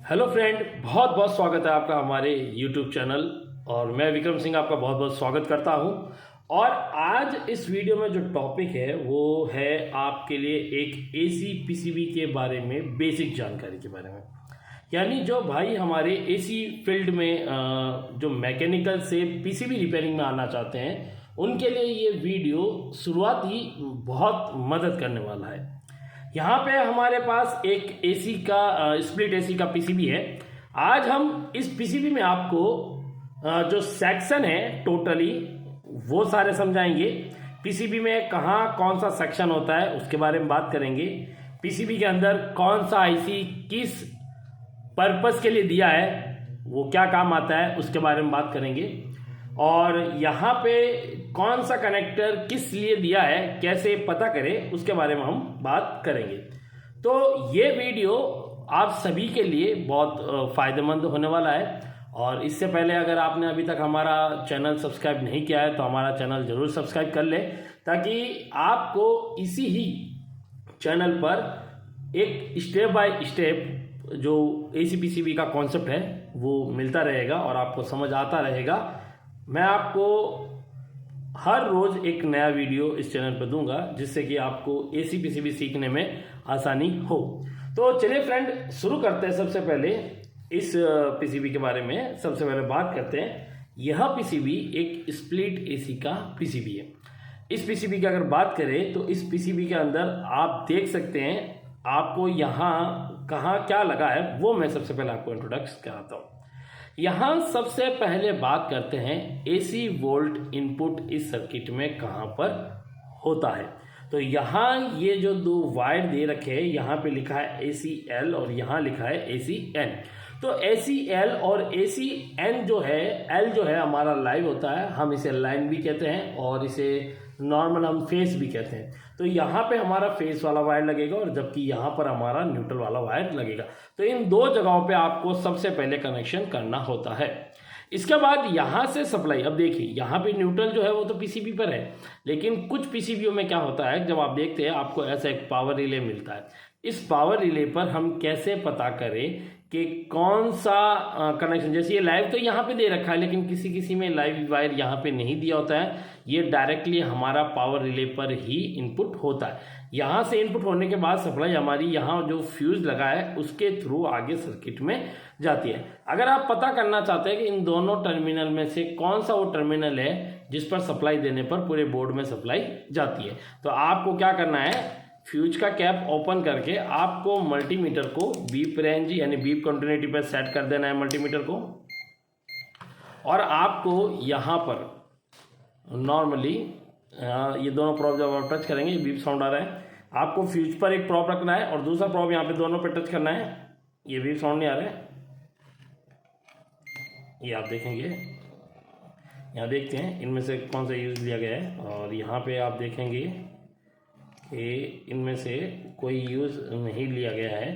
Hello friend, बहुत बहुत स्वागत है आपका हमारे यूट्यूब चैनल। और मैं विक्रम सिंह आपका बहुत बहुत स्वागत करता हूं। और आज इस वीडियो में जो टॉपिक है वो है आपके लिए एक एसी पीसीबी के बारे में, बेसिक जानकारी के बारे में। यानी जो भाई हमारे एसी फील्ड में जो मैकेनिकल से पीसीबी रिपेयरिंग में आना चाहते हैं, उनके लिए ये वीडियो शुरुआत ही बहुत मदद करने वाला है। यहाँ पे हमारे पास एक एसी का स्प्लिट एसी का पीसीबी है। आज हम इस पीसीबी में आपको जो सेक्शन है टोटली वो सारे समझाएंगे। पीसीबी में कहाँ कौन सा सेक्शन होता है उसके बारे में बात करेंगे। पीसीबी के अंदर कौन सा आईसी किस पर्पस के लिए दिया है, वो क्या काम आता है उसके बारे में बात करेंगे। और यहाँ पे कौन सा कनेक्टर किस लिए दिया है, कैसे पता करें, उसके बारे में हम बात करेंगे। तो ये वीडियो आप सभी के लिए बहुत फ़ायदेमंद होने वाला है। और इससे पहले अगर आपने अभी तक हमारा चैनल सब्सक्राइब नहीं किया है तो हमारा चैनल ज़रूर सब्सक्राइब कर ले, ताकि आपको इसी ही चैनल पर एक स्टेप बाय स्टेप जो एसी पीसीबी का कॉन्सेप्ट है वो मिलता रहेगा और आपको समझ आता रहेगा। मैं आपको हर रोज़ एक नया वीडियो इस चैनल पर दूंगा जिससे कि आपको एसी पीसीबी सीखने में आसानी हो। तो चलिए फ्रेंड, शुरू करते हैं। सबसे पहले इस पीसीबी के बारे में सबसे पहले बात करते हैं। यह पीसीबी एक स्प्लिट एसी का पीसीबी है। इस पीसीबी की अगर बात करें तो इस पीसीबी के अंदर आप देख सकते हैं, आपको यहाँ कहाँ क्या लगा है वो मैं सबसे पहले आपको इंट्रोडक्शन कराता हूँ। यहाँ सबसे पहले बात करते हैं एसी वोल्ट इनपुट इस सर्किट में कहाँ पर होता है। तो यहाँ ये जो दो वायर दे रखे हैं, यहाँ पे लिखा है ACL और यहाँ लिखा है ACN। तो ACL और ACN जो है, L जो है हमारा लाइव होता है, हम इसे लाइन भी कहते हैं और इसे नॉर्मल हम फेस भी कहते हैं। तो यहाँ पे हमारा फेस वाला वायर लगेगा और जबकि यहाँ पर हमारा न्यूट्रल वाला वायर लगेगा। तो इन दो जगहों पे आपको सबसे पहले कनेक्शन करना होता है। इसके बाद यहाँ से सप्लाई, अब देखिए यहाँ पे न्यूट्रल जो है वो तो पीसीबी पर है, लेकिन कुछ पीसीबीओ में क्या होता है, जब आप देखते हैं आपको ऐसा एक पावर रिले मिलता है। इस पावर रिले पर हम कैसे पता करें कि कौन सा कनेक्शन, जैसे ये लाइव तो यहाँ पे दे रखा है, लेकिन किसी किसी में लाइव वायर यहाँ पे नहीं दिया होता है। ये डायरेक्टली हमारा पावर रिले पर ही इनपुट होता है। यहाँ से इनपुट होने के बाद सप्लाई हमारी यहाँ जो फ्यूज लगा है उसके थ्रू आगे सर्किट में जाती है। अगर आप पता करना चाहते हैं कि इन दोनों टर्मिनल में से कौन सा वो टर्मिनल है जिस पर सप्लाई देने पर पूरे बोर्ड में सप्लाई जाती है, तो आपको क्या करना है, फ्यूज का कैप ओपन करके आपको मल्टीमीटर को बीप रेंज यानी बीप कंटिन्यूटी पर सेट कर देना है मल्टीमीटर को। और आपको यहाँ पर नॉर्मली ये दोनों प्रॉप जब आप टच करेंगे, बीप साउंड आ रहा है, आपको फ्यूज पर एक प्रॉप रखना है और दूसरा प्रॉप यहाँ पे दोनों पे टच करना है। ये बीप साउंड नहीं आ रहा है, ये आप देखेंगे, यहाँ देखते हैं इनमें से कौन सा यूज़ लिया गया है। और यहाँ पे आप देखेंगे कि इनमें से कोई यूज़ नहीं लिया गया है,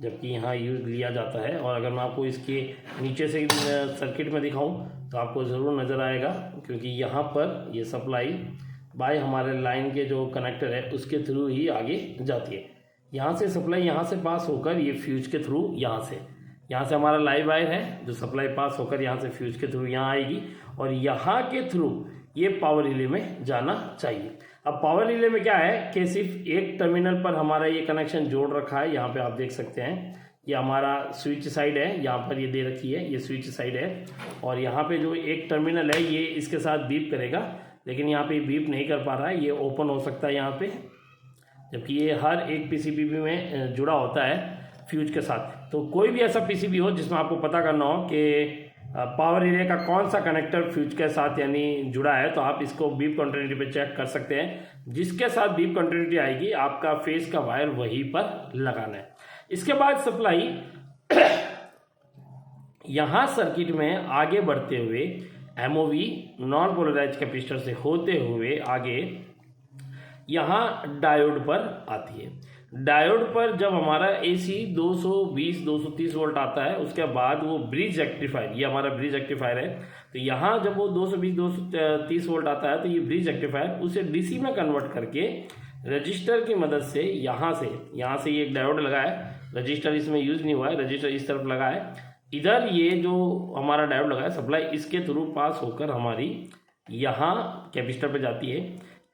जबकि यहाँ यूज़ लिया जाता है। और अगर मैं आपको इसके नीचे से सर्किट में दिखाऊं तो आपको ज़रूर नज़र आएगा, क्योंकि यहाँ पर ये सप्लाई बाय हमारे लाइन के जो कनेक्टर है उसके थ्रू ही आगे जाती है। यहाँ से सप्लाई यहाँ से पास होकर ये फ्यूज के थ्रू यहाँ से हमारा लाइव वायर है जो सप्लाई पास होकर यहाँ से फ्यूज के थ्रू यहाँ आएगी और यहाँ के थ्रू ये पावर रिले में जाना चाहिए। अब पावर रिले में क्या है कि सिर्फ एक टर्मिनल पर हमारा ये कनेक्शन जोड़ रखा है। यहाँ पे आप देख सकते हैं ये हमारा स्विच साइड है, यहाँ पर ये दे रखी है, ये स्विच साइड है। और यहाँ पे जो एक टर्मिनल है ये इसके साथ बीप करेगा, लेकिन यहाँ पे बीप नहीं कर पा रहा है, ये ओपन हो सकता है यहाँ पे, जबकि ये हर एक पीसीबी में जुड़ा होता है फ्यूज के साथ। तो कोई भी ऐसा पीसीबी हो जिसमें आपको पता करना हो कि पावर रिले का कौन सा कनेक्टर फ्यूज के साथ यानी जुड़ा है, तो आप इसको बीप कंटिन्यूटी पे चेक कर सकते हैं। जिसके साथ बीप कंटिन्यूटी आएगी आपका फेस का वायर वहीं पर लगाना है। इसके बाद सप्लाई यहाँ सर्किट में आगे बढ़ते हुए एमओवी नॉन पोलराइज्ड कैपेसिटर से होते हुए आगे यहाँ डायोड पर आती है। डायोड पर जब हमारा एसी 220-230 वोल्ट आता है, उसके बाद वो ब्रिज रेक्टिफायर, ये हमारा ब्रिज रेक्टिफायर है, तो यहाँ जब वो 220-230 वोल्ट आता है तो ये ब्रिज रेक्टिफायर उसे डीसी में कन्वर्ट करके रजिस्टर की मदद से यहाँ से ये एक डायोड लगा है, रजिस्टर इसमें यूज़ नहीं हुआ है, रजिस्टर इस तरफ लगा है। इधर ये जो हमारा डायोड लगा है सप्लाई, इसके थ्रू पास होकर हमारी यहाँ कैपेसिटर पे जाती है,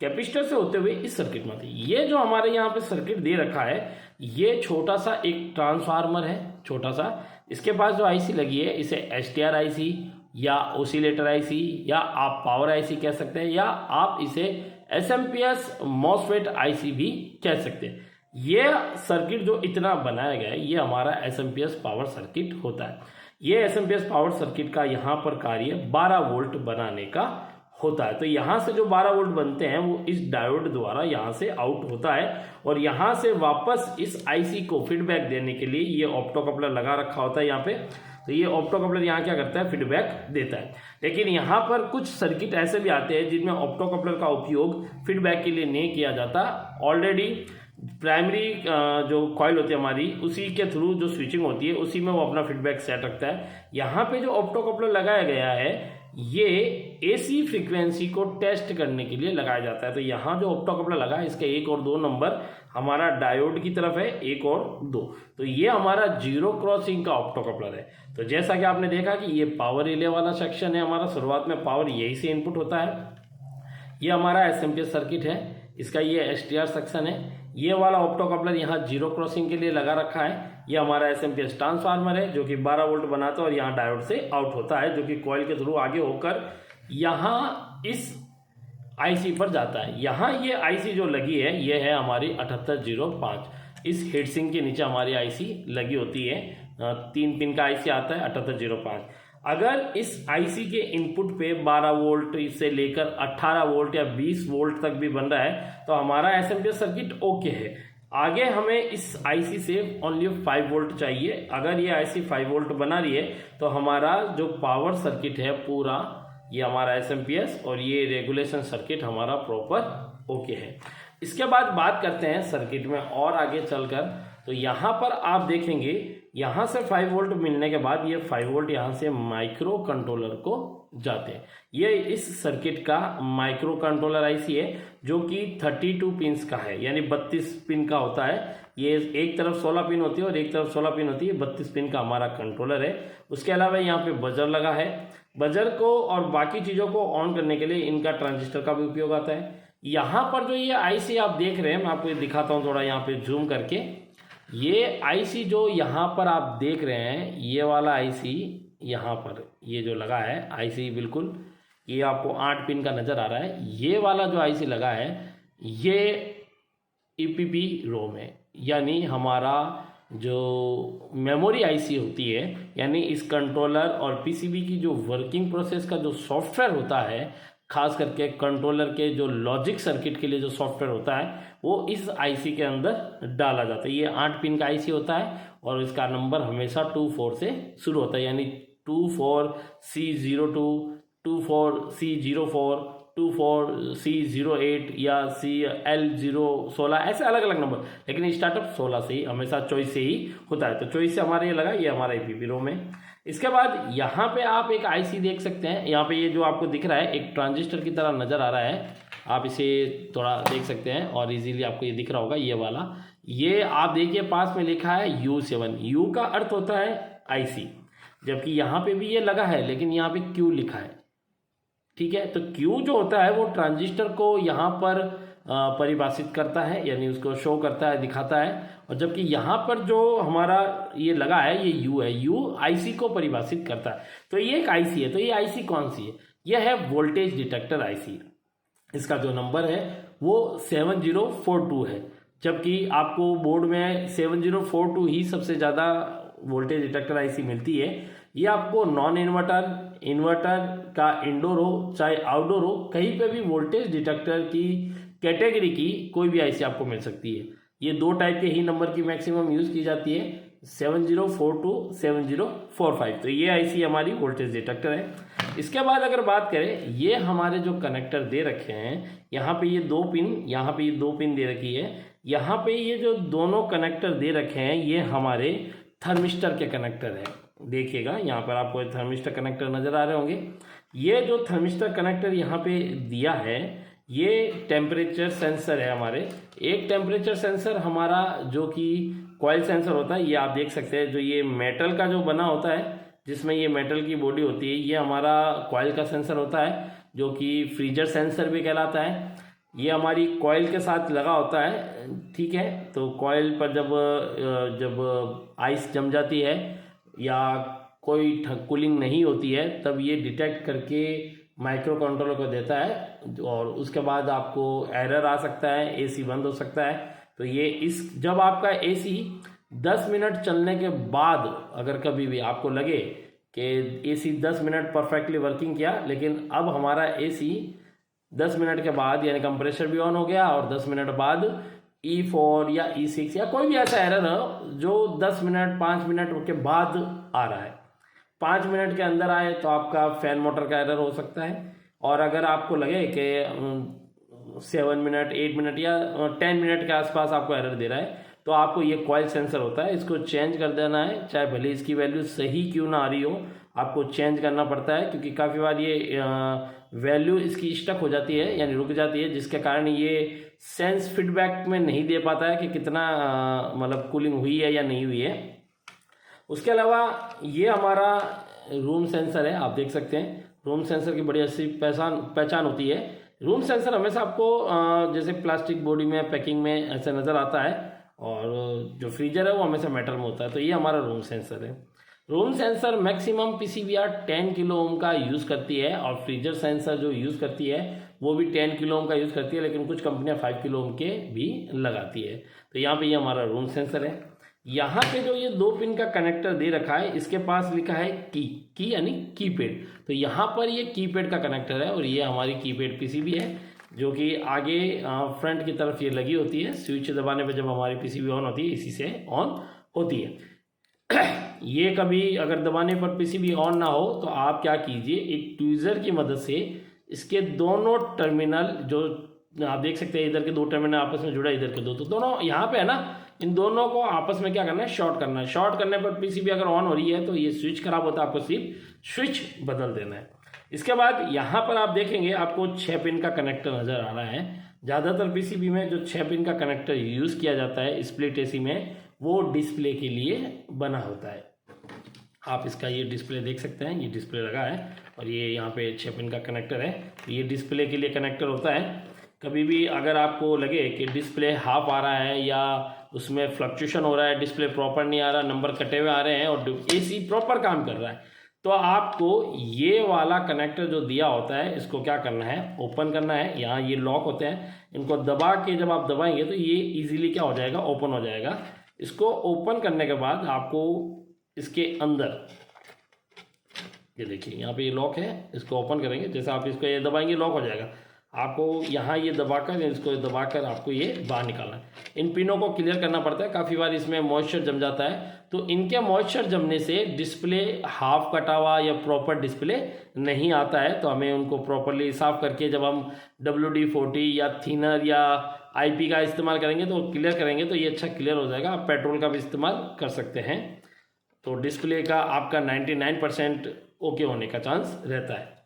कैपेसिटर से होते हुए इस सर्किट में आती है। ये जो हमारे यहाँ पे सर्किट दे रखा है, ये छोटा सा एक ट्रांसफार्मर है, छोटा सा। इसके पास जो आईसी लगी है, इसे एसटीआर आईसी या ओसिलेटर आईसी या आप पावर आईसी कह सकते हैं, या आप इसे एसएमपीएस मॉसफेट आईसी भी कह सकते हैं। ये सर्किट जो इतना बनाया गया है, ये हमारा एसएमपीएस पावर सर्किट होता है। ये एसएमपीएस पावर सर्किट का यहाँ पर कार्य 12 वोल्ट बनाने का होता है। तो यहाँ से जो 12 वोल्ट बनते हैं वो इस डायोड द्वारा यहाँ से आउट होता है, और यहाँ से वापस इस आईसी को फीडबैक देने के लिए ये ऑप्टोकपलर लगा रखा होता है यहाँ पे। तो ये ऑप्टोकपलर यहाँ क्या करता है, फीडबैक देता है। लेकिन यहाँ पर कुछ सर्किट ऐसे भी आते हैं जिनमें ऑप्टोकपलर का उपयोग फीडबैक के लिए नहीं किया जाता। ऑलरेडी प्राइमरी जो कॉइल होती है हमारी, उसी के थ्रू जो स्विचिंग होती है उसी में वो अपना फीडबैक सेट रखता है। यहाँ पे जो ऑप्टोकपलर लगाया गया है, ये एसी फ्रीक्वेंसी को टेस्ट करने के लिए लगाया जाता है। तो यहाँ जो ऑप्टोकपलर लगा है, इसके 1 और 2 नंबर हमारा डायोड की तरफ है, 1 और 2। तो ये हमारा जीरो क्रॉसिंग का ऑप्टोकपलर है। तो जैसा कि आपने देखा कि ये पावर रिले वाला सेक्शन है हमारा, शुरुआत में पावर यही से इनपुट होता है। ये हमारा एसएमपीएस सर्किट है, इसका ये एसटीआर सेक्शन है। ये वाला ऑप्टोकपलर यहाँ जीरो क्रॉसिंग के लिए लगा रखा है। ये हमारा एसएमपीएस ट्रांसफार्मर है जो कि 12 वोल्ट बनाता है, और यहाँ डायोड से आउट होता है जो कि कॉइल के थ्रू आगे होकर यहाँ इस आईसी पर जाता है। यहाँ ये आईसी जो लगी है, ये है हमारी 7805। इस हीटसिंक के नीचे हमारी आईसी लगी होती है। 3 पिन का आईसी आता है 7805। अगर इस आईसी के इनपुट पे 12 वोल्ट से लेकर 18 वोल्ट या 20 वोल्ट तक भी बन रहा है, तो हमारा एसएमपीएस सर्किट ओके है। आगे हमें इस आईसी से ओनली 5 वोल्ट चाहिए। अगर ये आईसी 5 वोल्ट बना रही है, तो हमारा जो पावर सर्किट है पूरा, ये हमारा एसएमपीएस और ये रेगुलेशन सर्किट हमारा प्रॉपर ओके है। इसके बाद बात करते हैं सर्किट में और आगे चलकर। तो यहाँ पर आप देखेंगे, यहाँ से 5 वोल्ट मिलने के बाद ये 5 वोल्ट यहाँ से माइक्रो कंट्रोलर को जाते हैं। ये इस सर्किट का माइक्रो कंट्रोलर आईसी है जो कि 32 पिंस का है, यानी 32 पिन का होता है। ये एक तरफ 16 पिन होती है और एक तरफ 16 पिन होती है। 32 पिन का हमारा कंट्रोलर है। उसके अलावा यहाँ पे बजर लगा है। बजर को और बाकी चीज़ों को ऑन करने के लिए इनका ट्रांजिस्टर का भी उपयोग आता है। यहाँ पर जो ये आईसी आप देख रहे हैं, मैं आपको ये दिखाता हूँ थोड़ा यहाँ पे जूम करके। ये आईसी जो यहाँ पर आप देख रहे हैं, ये वाला आईसी यहाँ पर ये जो लगा है आईसी, बिल्कुल ये आपको 8 पिन का नज़र आ रहा है। ये वाला जो आईसी लगा है, ये ईपीपी रोम है, यानी हमारा जो मेमोरी आईसी होती है, यानी इस कंट्रोलर और पीसीबी की जो वर्किंग प्रोसेस का जो सॉफ्टवेयर होता है, खास करके कंट्रोलर के जो लॉजिक सर्किट के लिए जो सॉफ्टवेयर होता है, वो इस आईसी के अंदर डाला जाता है। ये 8 पिन का आईसी होता है और इसका नंबर हमेशा 24 से शुरू होता है, यानी 24C02, 24C04, 24C08 या CL016, ऐसे अलग अलग नंबर, लेकिन स्टार्टअप 16 से ही, हमेशा चॉइस से ही होता है। तो चॉइस से हमारे ये लगा, ये हमारा ईपीपी रोम है। इसके बाद यहाँ पे आप एक आईसी देख सकते हैं। यहाँ पे ये जो आपको दिख रहा है एक ट्रांजिस्टर की तरह नज़र आ रहा है, आप इसे थोड़ा देख सकते हैं और इजीली आपको ये दिख रहा होगा। ये वाला, ये आप देखिए पास में लिखा है U7। U का अर्थ होता है आईसी, जबकि यहाँ पे भी ये लगा है लेकिन यहाँ पे Q लिखा है। ठीक है, तो Q जो होता है वो ट्रांजिस्टर को यहाँ पर परिभाषित करता है, यानी उसको शो करता है, दिखाता है। और जबकि यहाँ पर जो हमारा ये लगा है, ये U है, U आईसी को परिभाषित करता है। तो ये एक आईसी है। तो ये आईसी कौन सी है? यह है वोल्टेज डिटेक्टर आईसी। इसका जो नंबर है वो 7042 है, जबकि आपको बोर्ड में 7042 ही सबसे ज़्यादा वोल्टेज डिटेक्टर आईसी मिलती है। ये आपको नॉन इन्वर्टर, इन्वर्टर का इंडोर हो चाहे आउटडोर हो, कहीं पे भी वोल्टेज डिटेक्टर की कैटेगरी की कोई भी आईसी आपको मिल सकती है। ये 2 टाइप के ही नंबर की मैक्सिमम यूज़ की जाती है, 7042, 7045। तो ये आईसी हमारी वोल्टेज डिटेक्टर है। इसके बाद अगर बात करें, ये हमारे जो कनेक्टर दे रखे हैं, यहाँ पे ये 2 पिन, यहाँ पे ये 2 पिन दे रखी है। यहाँ पे ये जो दोनों कनेक्टर दे रखे हैं, ये हमारे थर्मिस्टर के कनेक्टर हैं। देखिएगा यहाँ पर आपको थर्मिस्टर कनेक्टर नज़र आ रहे होंगे। ये जो थर्मिस्टर कनेक्टर यहाँ पे दिया है, ये टेम्परेचर सेंसर है हमारे। एक टेम्परेचर सेंसर हमारा जो कि कॉइल सेंसर होता है। ये आप देख सकते हैं, जो ये मेटल का जो बना होता है, जिसमें ये मेटल की बॉडी होती है, ये हमारा कॉइल का सेंसर होता है, जो कि फ्रीजर सेंसर भी कहलाता है। ये हमारी कॉइल के साथ लगा होता है, ठीक है। तो कॉइल पर जब आइस जम जाती है या कोई कूलिंग नहीं होती है, तब ये डिटेक्ट करके माइक्रो कंट्रोलर को देता है, और उसके बाद आपको एरर आ सकता है, एसी बंद हो सकता है। तो ये जब आपका एसी 10 मिनट चलने के बाद अगर कभी भी आपको लगे कि एसी 10 मिनट परफेक्टली वर्किंग किया, लेकिन अब हमारा एसी 10 मिनट के बाद यानी कंप्रेसर भी ऑन हो गया और 10 मिनट बाद E4 या E6 या कोई भी ऐसा एरर हो जो 10 मिनट 5 मिनट के बाद आ रहा है, 5 मिनट के अंदर आए तो आपका फैन मोटर का एरर हो सकता है। और अगर आपको लगे कि 7 मिनट 8 मिनट या 10 मिनट के आसपास आपको एरर दे रहा है, तो आपको ये कॉइल सेंसर होता है, इसको चेंज कर देना है। चाहे भले इसकी वैल्यू सही क्यों ना आ रही हो, आपको चेंज करना पड़ता है, क्योंकि काफ़ी बार ये वैल्यू इसकी स्टक हो जाती है यानी रुक जाती है, जिसके कारण ये सेंस फीडबैक में नहीं दे पाता है कि कितना मतलब कूलिंग हुई है या नहीं हुई है। उसके अलावा ये हमारा रूम सेंसर है, आप देख सकते हैं। रूम सेंसर की बड़ी अच्छी पहचान होती है। रूम सेंसर हमेशा आपको जैसे प्लास्टिक बॉडी में पैकिंग में ऐसे नज़र आता है, और जो फ्रीजर है वो हमेशा मेटल में होता है। तो ये हमारा रूम सेंसर है। Room sensor maximum PCBR 10 kilo ohm का यूज़ करती है, और फ्रीजर सेंसर जो यूज़ करती है वो भी 10 किलो ओम का यूज़ करती है, लेकिन कुछ कंपनियां 5 किलो ओम के भी लगाती है। तो यहाँ पे ये हमारा रूम सेंसर है। यहाँ पे जो ये 2 पिन का कनेक्टर दे रखा है, इसके पास लिखा है की यानी कीपैड। तो यहाँ पर ये कीपैड का कनेक्टर है, और ये हमारी कीपैड PCB है, जो कि आगे फ्रंट की तरफ ये लगी होती है। स्विच दबाने पे जब हमारी PCB ऑन होती है, इसी से ऑन होती है। ये कभी अगर दबाने पर PCB ऑन ना हो तो आप क्या कीजिए, एक ट्वीज़र की मदद से इसके दोनों टर्मिनल, जो आप देख सकते हैं इधर के 2 टर्मिनल आपस में जुड़ा, इधर के 2, तो दोनों यहाँ पे है ना, इन दोनों को आपस में क्या करना है, शॉर्ट करना है। शॉर्ट करने पर PCB अगर ऑन हो रही है तो ये स्विच खराब होता है, आपको सिर्फ स्विच बदल देना है। इसके बाद यहाँ पर आप देखेंगे आपको 6 पिन का कनेक्टर नज़र आ रहा है। ज़्यादातर PCB में जो 6 पिन का कनेक्टर यूज़ किया जाता है स्प्लिट AC में, वो डिस्प्ले के लिए बना होता है। आप इसका ये डिस्प्ले देख सकते हैं, ये डिस्प्ले लगा है, और ये यहाँ पे 6 पिन का कनेक्टर है। ये डिस्प्ले के लिए कनेक्टर होता है। कभी भी अगर आपको लगे कि डिस्प्ले हाफ आ रहा है या उसमें फ्लक्चुएशन हो रहा है, डिस्प्ले प्रॉपर नहीं आ रहा, नंबर कटे हुए आ रहे हैं, और AC प्रॉपर काम कर रहा है, तो आपको ये वाला कनेक्टर जो दिया होता है, इसको क्या करना है, ओपन करना है। यहाँ ये लॉक होते हैं, इनको दबा के जब आप दबाएंगे तो ये इजीली क्या हो जाएगा, ओपन हो जाएगा। इसको ओपन करने के बाद आपको इसके अंदर ये देखिए, यहाँ पे ये लॉक है, इसको ओपन करेंगे, जैसे आप इसको ये दबाएंगे लॉक हो जाएगा। आपको यहाँ ये दबाकर, इसको दबाकर आपको ये बाहर निकालना है। इन पिनों को क्लियर करना पड़ता है, काफ़ी बार इसमें मॉइस्चर जम जाता है, तो इनके मॉइस्चर जमने से डिस्प्ले हाफ कटा हुआ या प्रॉपर डिस्प्ले नहीं आता है। तो हमें उनको प्रॉपरली साफ़ करके जब हम WD-40 या थिनर या IP का इस्तेमाल करेंगे तो क्लियर करेंगे, तो ये अच्छा क्लियर हो जाएगा। आप पेट्रोल का भी इस्तेमाल कर सकते हैं, तो डिस्प्ले का आपका 99% ओके होने का चांस रहता है।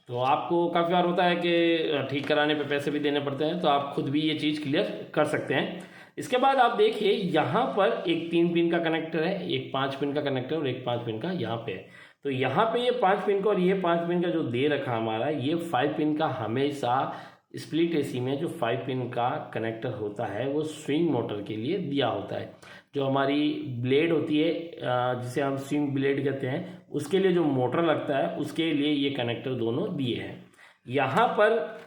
तो आपको काफ़ी बार होता है कि ठीक कराने पे पैसे भी देने पड़ते हैं, तो आप खुद भी ये चीज़ क्लियर कर सकते हैं। इसके बाद आप देखिए यहाँ पर एक 3 पिन का कनेक्टर है, एक 5 पिन का कनेक्टर और एक 5 पिन का यहाँ पे है। तो यहाँ पे ये 5 पिन का और ये 5 पिन का जो दे रखा हमारा, ये 5 पिन का हमेशा स्प्लिट AC में जो 5 पिन का कनेक्टर होता है वो स्विंग मोटर के लिए दिया होता है। जो हमारी ब्लेड होती है, जिसे हम स्विंग ब्लेड कहते हैं, उसके लिए जो मोटर लगता है उसके लिए ये कनेक्टर दोनों दिए हैं। यहाँ पर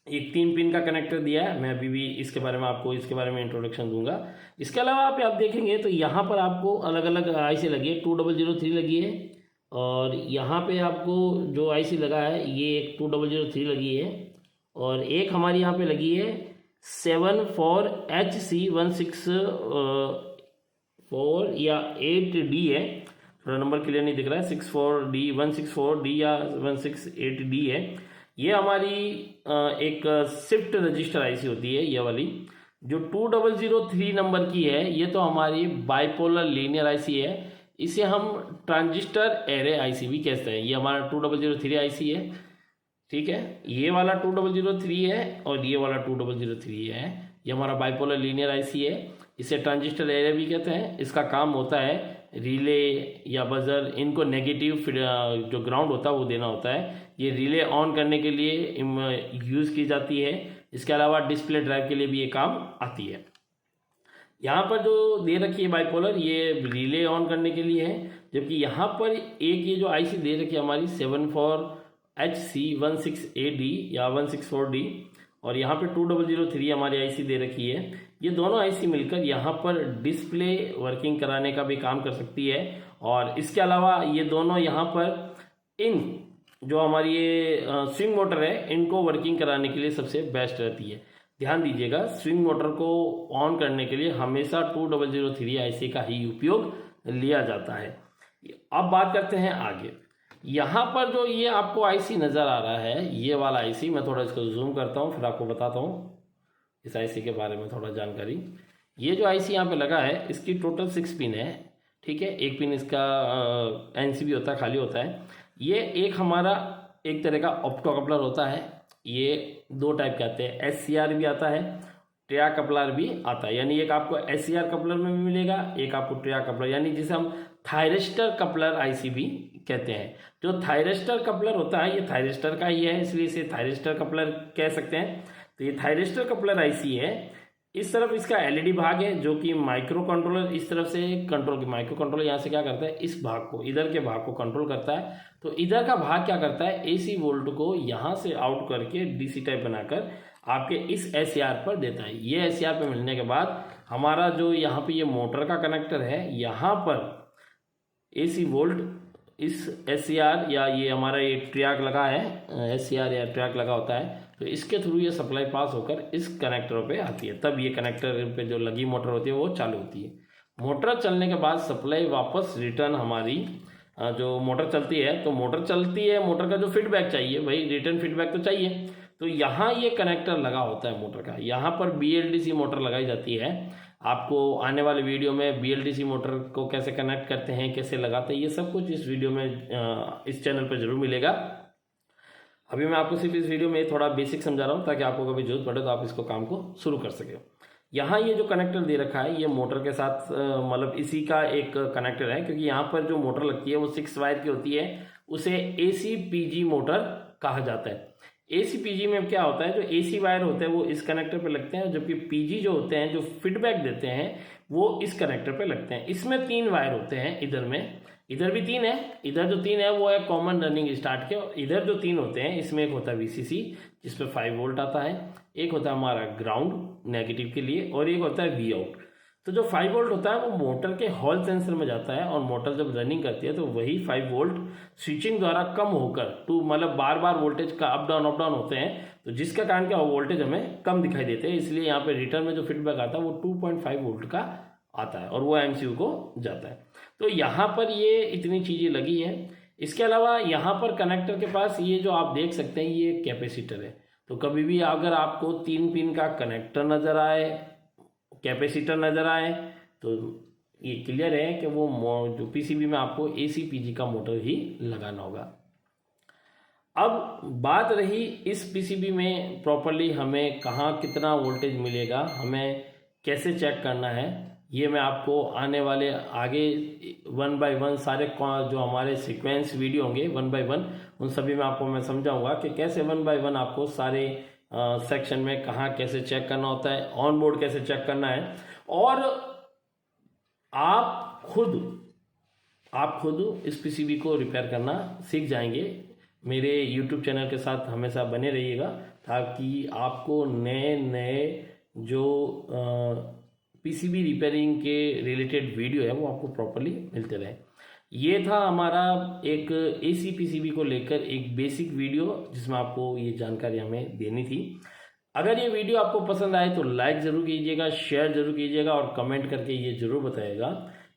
एक 3 पिन का कनेक्टर दिया है, मैं अभी भी इसके बारे में आपको इसके बारे में इंट्रोडक्शन दूंगा। इसके अलावा आप देखेंगे तो यहाँ पर आपको अलग अलग IC लगी है, 2003 लगी है, और यहाँ पे आपको जो IC लगा है ये एक 2003 लगी है, और एक हमारी यहाँ पे लगी है 74HC164 या 8D है, थोड़ा नंबर क्लियर नहीं दिख रहा है, 164D या 168D है। ये हमारी एक शिफ्ट रजिस्टर IC होती है, ये वाली जो 2003 नंबर की है, ये तो हमारी बाइपोलर लीनियर IC है। इसे हम ट्रांजिस्टर एरे IC भी कहते हैं। ये हमारा 2003 IC है, ठीक है। ये वाला 2003 है और ये वाला 2003 है। ये हमारा बाइपोलर लीनियर IC है। इसे ट्रांजिस्टर एरे भी कहते हैं। इसका काम होता है रिले या बजर, इनको नेगेटिव जो ग्राउंड होता है वो देना होता है। ये रिले ऑन करने के लिए यूज़ की जाती है। इसके अलावा डिस्प्ले ड्राइव के लिए भी ये काम आती है। यहाँ पर जो दे रखी है बाइपोलर, ये रिले ऑन करने के लिए है, जबकि यहाँ पर एक ये जो आईसी दे रखी है हमारी 74HC16AD या 164D, और यहाँ पे 2003 हमारी आईसी दे रखी है। ये दोनों आईसी मिलकर यहाँ पर डिस्प्ले वर्किंग कराने का भी काम कर सकती है। और इसके अलावा ये दोनों यहाँ पर इन जो हमारी ये स्विंग मोटर है, इनको वर्किंग कराने के लिए सबसे बेस्ट रहती है। ध्यान दीजिएगा, स्विंग मोटर को ऑन करने के लिए हमेशा 2003 आईसी का ही उपयोग लिया जाता है। अब बात करते हैं आगे। यहाँ पर जो ये आपको आईसी नज़र आ रहा है, ये वाला आईसी, मैं थोड़ा इसको जूम करता हूँ फिर आपको बताता हूँ इस आईसी के बारे में थोड़ा जानकारी। ये जो आईसी यहाँ पे लगा है, इसकी टोटल 6 पिन है, ठीक है। एक पिन इसका एनसीबी होता है, खाली होता है। ये एक हमारा एक तरह का ऑप्टो कपलर होता है। ये 2 टाइप के आते हैं, SCR भी आता है, ट्रिया कपलर भी आता है। यानी एक आपको SCR कपलर में भी मिलेगा, एक आपको ट्रिया कपलर, यानी जिसे हम थायरिस्टर कपलर आईसी भी कहते हैं। जो थायरिस्टर कपलर होता है, ये थायरिस्टर का ही है, इसलिए इसे थायरिस्टर कपलर कह सकते हैं। तो ये थायरिस्टर कपलर आईसी है। इस तरफ इसका एलईडी भाग है, जो कि माइक्रो कंट्रोलर इस तरफ से कंट्रोल, माइक्रो कंट्रोलर यहाँ से क्या करता है, इस भाग को, इधर के भाग को कंट्रोल करता है। तो इधर का भाग क्या करता है, एसी वोल्ट को यहाँ से आउट करके डीसी टाइप बनाकर आपके इस SCR पर देता है। ये SCR पर मिलने के बाद हमारा जो यहाँ पे ये मोटर का कनेक्टर है, यहाँ पर एसी वोल्ट इस SCR या ये हमारा ये ट्रैक लगा है, SCR या ट्रैक लगा होता है, तो इसके थ्रू ये सप्लाई पास होकर इस कनेक्टर पे आती है। तब ये कनेक्टर पे जो लगी मोटर होती है वो चालू होती है। मोटर चलने के बाद सप्लाई वापस रिटर्न हमारी जो मोटर चलती है, तो मोटर चलती है, मोटर का जो फीडबैक चाहिए भाई, रिटर्न फीडबैक तो चाहिए। तो यहाँ ये कनेक्टर लगा होता है मोटर का, यहाँ पर BLDC मोटर लगाई जाती है। आपको आने वाले वीडियो में BLDC मोटर को कैसे कनेक्ट करते हैं, कैसे लगाते हैं, ये सब कुछ इस वीडियो में इस चैनल पर जरूर मिलेगा। अभी मैं आपको सिर्फ इस वीडियो में थोड़ा बेसिक समझा रहा हूँ, ताकि आपको कभी जरूरत पड़े तो आप इसको काम को शुरू कर सके। यहाँ ये जो कनेक्टर दे रखा है, ये मोटर के साथ मतलब इसी का एक कनेक्टर है, क्योंकि यहाँ पर जो मोटर लगती है वो 6 वायर की होती है। उसे ACPG मोटर कहा जाता है। ACPG में क्या होता है, जो AC वायर होते हैं वो इस कनेक्टर पे लगते हैं, जबकि PG जो होते हैं, जो फीडबैक देते हैं, वो इस कनेक्टर पे लगते हैं। इसमें 3 वायर होते हैं, इधर में, इधर भी 3 है। इधर जो 3 है वो है कॉमन रनिंग स्टार्ट के, और इधर जो 3 होते हैं, इसमें एक होता है VCC जिस पे 5 वोल्ट आता है, एक होता है हमारा ग्राउंड नेगेटिव के लिए, और एक होता है Vout। तो जो 5 वोल्ट होता है वो मोटर के हॉल सेंसर में जाता है, और मोटर जब रनिंग करती है तो वही 5 वोल्ट स्विचिंग द्वारा कम होकर मतलब बार बार वोल्टेज का अप डाउन होते हैं, तो जिसका कारण क्या वोल्टेज हमें कम दिखाई देते हैं। इसलिए यहाँ पे रिटर्न में जो फीडबैक आता है वो 2.5 वोल्ट का आता है, और वो MCU को जाता है। तो यहाँ पर ये इतनी चीज़ें लगी है। इसके अलावा यहाँ पर कनेक्टर के पास ये जो आप देख सकते हैं, ये कैपेसिटर है। तो कभी भी अगर आपको 3 पिन का कनेक्टर नज़र आए, कैपेसिटर नज़र आए, तो ये क्लियर है कि वो जो PCB में आपको ACPG का मोटर ही लगाना होगा। अब बात रही इस PCB में प्रॉपरली हमें कहाँ कितना वोल्टेज मिलेगा, हमें कैसे चेक करना है, ये मैं आपको आने वाले आगे 1 बाय 1 सारे जो हमारे सीक्वेंस वीडियो होंगे 1 बाय 1, उन सभी में आपको मैं समझाऊंगा कि कैसे 1 बाय 1 आपको सारे सेक्शन में कहाँ कैसे चेक करना होता है, ऑन बोर्ड कैसे चेक करना है, और आप खुद इस PCB को रिपेयर करना सीख जाएंगे। मेरे YouTube चैनल के साथ हमेशा बने रहिएगा, ताकि आपको नए जो PCB रिपेयरिंग के रिलेटेड वीडियो है वो आपको प्रॉपरली मिलते रहे। ये था हमारा एक AC PCB को लेकर एक बेसिक वीडियो, जिसमें आपको ये जानकारी हमें देनी थी। अगर ये वीडियो आपको पसंद आए तो लाइक ज़रूर कीजिएगा, शेयर ज़रूर कीजिएगा, और कमेंट करके ये ज़रूर बताइएगा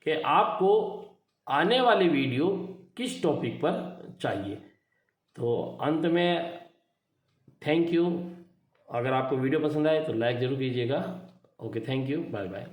कि आपको आने वाले वीडियो किस टॉपिक पर चाहिए। तो अंत में थैंक यू। अगर आपको वीडियो पसंद आए तो लाइक ज़रूर कीजिएगा। Okay, thank you, bye bye.